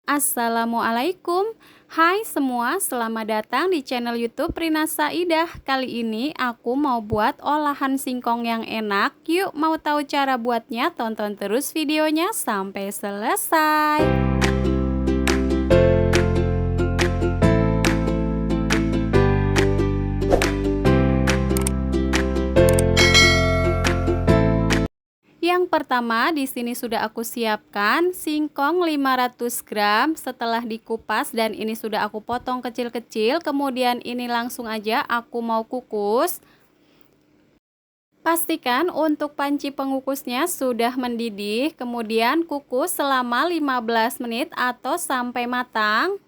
Assalamualaikum. Hai semua, selamat datang di channel YouTube Rina Saidah. Kali ini aku mau buat olahan singkong yang enak. Yuk, mau tahu cara buatnya? Tonton terus videonya sampai selesai. Yang pertama, di sini sudah aku siapkan singkong 500 gram setelah dikupas dan ini sudah aku potong kecil-kecil. Kemudian ini langsung aja aku mau kukus. Pastikan untuk panci pengukusnya sudah mendidih, kemudian kukus selama 15 menit atau sampai matang.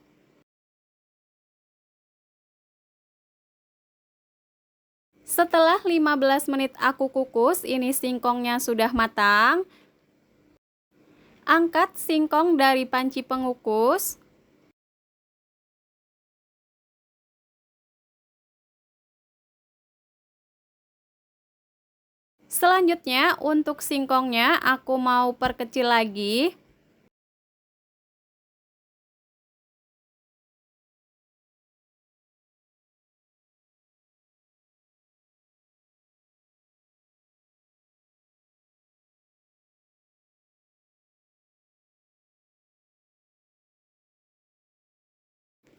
Setelah 15 menit aku kukus, ini singkongnya sudah matang. Angkat singkong dari panci pengukus. Selanjutnya untuk singkongnya aku mau perkecil lagi.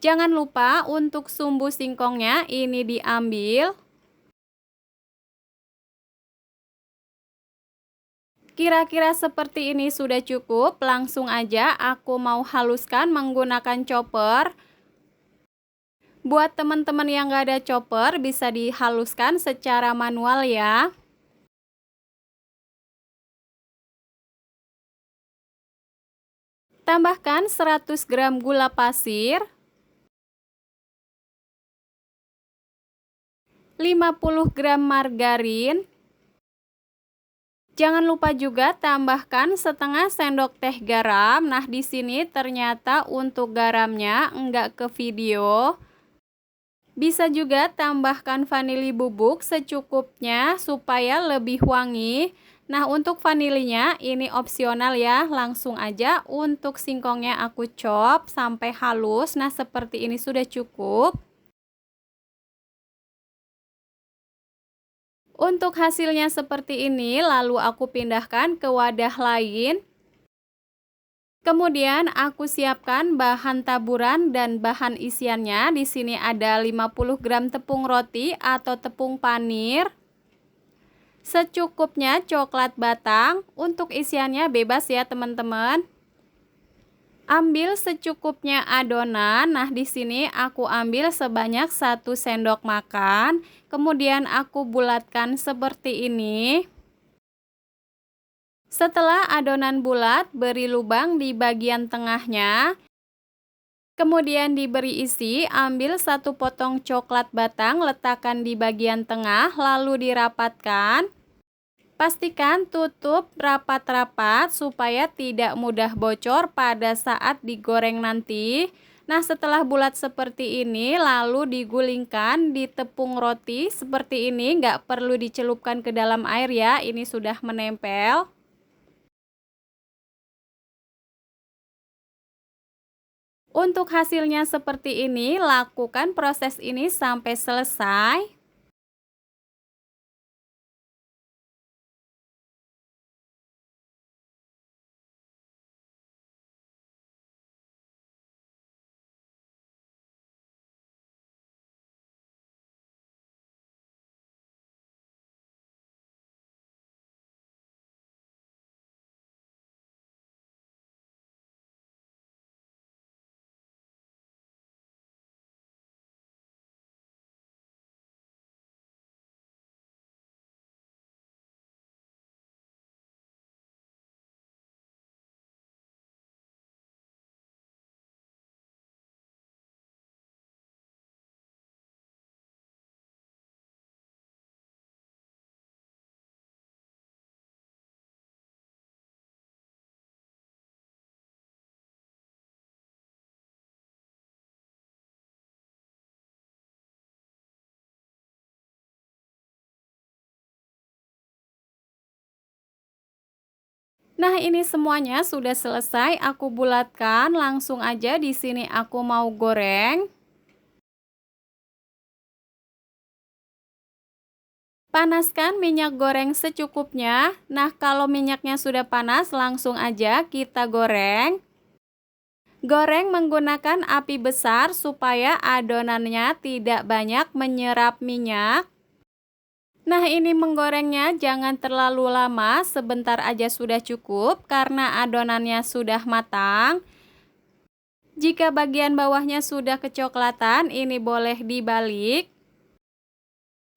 Jangan lupa untuk sumbu singkongnya ini diambil. Kira-kira seperti ini sudah cukup, langsung aja aku mau haluskan menggunakan chopper. Buat teman-teman yang gak ada chopper, bisa dihaluskan secara manual ya. Tambahkan 100 gram gula pasir, 50 gram margarin. Jangan lupa juga tambahkan setengah sendok teh garam. Nah, di sini ternyata untuk garamnya enggak ke video. Bisa juga tambahkan vanili bubuk secukupnya supaya lebih wangi. Nah, untuk vanilinya ini opsional ya. Langsung aja untuk singkongnya aku chop sampai halus. Nah, seperti ini sudah cukup. Untuk hasilnya seperti ini, lalu aku pindahkan ke wadah lain. Kemudian aku siapkan bahan taburan dan bahan isiannya. Di sini ada 50 gram tepung roti atau tepung panir. Secukupnya coklat batang. Untuk isiannya bebas ya teman-teman. Ambil secukupnya adonan. Nah, di sini aku ambil sebanyak 1 sendok makan. Kemudian aku bulatkan seperti ini. Setelah adonan bulat, beri lubang di bagian tengahnya. Kemudian diberi isi, ambil 1 potong coklat batang, letakkan di bagian tengah, lalu dirapatkan. Pastikan tutup rapat-rapat supaya tidak mudah bocor pada saat digoreng nanti. Nah, setelah bulat seperti ini, lalu digulingkan di tepung roti seperti ini, nggak perlu dicelupkan ke dalam air ya, ini sudah menempel. Untuk hasilnya seperti ini, lakukan proses ini sampai selesai. Nah, ini semuanya sudah selesai aku bulatkan, langsung aja di sini aku mau goreng. Panaskan minyak goreng secukupnya. Nah, kalau minyaknya sudah panas, langsung aja kita goreng. Goreng menggunakan api besar supaya adonannya tidak banyak menyerap minyak. Nah, ini menggorengnya jangan terlalu lama, sebentar aja sudah cukup karena adonannya sudah matang. Jika bagian bawahnya sudah kecoklatan, ini boleh dibalik.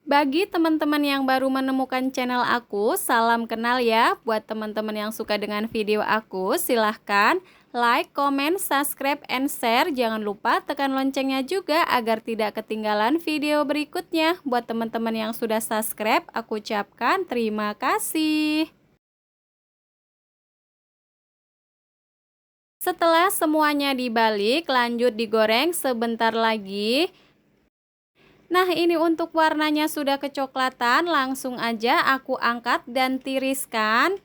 Bagi teman-teman yang baru menemukan channel aku, salam kenal ya. Buat teman-teman yang suka dengan video aku, silahkan like, comment, subscribe, and share. Jangan lupa tekan loncengnya juga agar tidak ketinggalan video berikutnya. Buat teman-teman yang sudah subscribe, aku ucapkan terima kasih. Setelah semuanya dibalik, lanjut digoreng sebentar lagi. Nah, ini untuk warnanya sudah kecoklatan, langsung aja aku angkat dan tiriskan.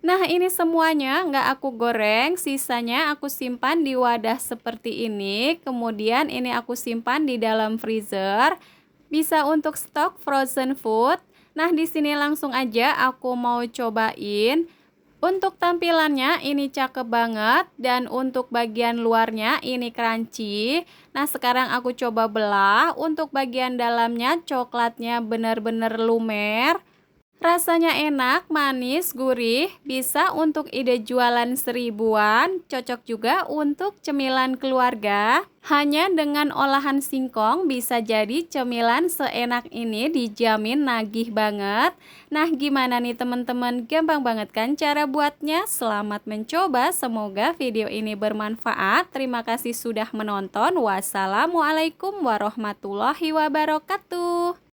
Nah, ini semuanya nggak aku goreng, sisanya aku simpan di wadah seperti ini. Kemudian ini aku simpan di dalam freezer. Bisa untuk stok frozen food. Nah, di sini langsung aja aku mau cobain. Untuk tampilannya ini cakep banget dan untuk bagian luarnya ini crunchy. Nah, sekarang aku coba belah. Untuk bagian dalamnya coklatnya benar-benar lumer. Rasanya enak, manis, gurih, bisa untuk ide jualan seribuan, cocok juga untuk cemilan keluarga. Hanya dengan olahan singkong bisa jadi cemilan seenak ini dijamin nagih banget. Nah, gimana nih teman-teman? Gampang banget kan cara buatnya? Selamat mencoba, semoga video ini bermanfaat. Terima kasih sudah menonton. Wassalamualaikum warahmatullahi wabarakatuh.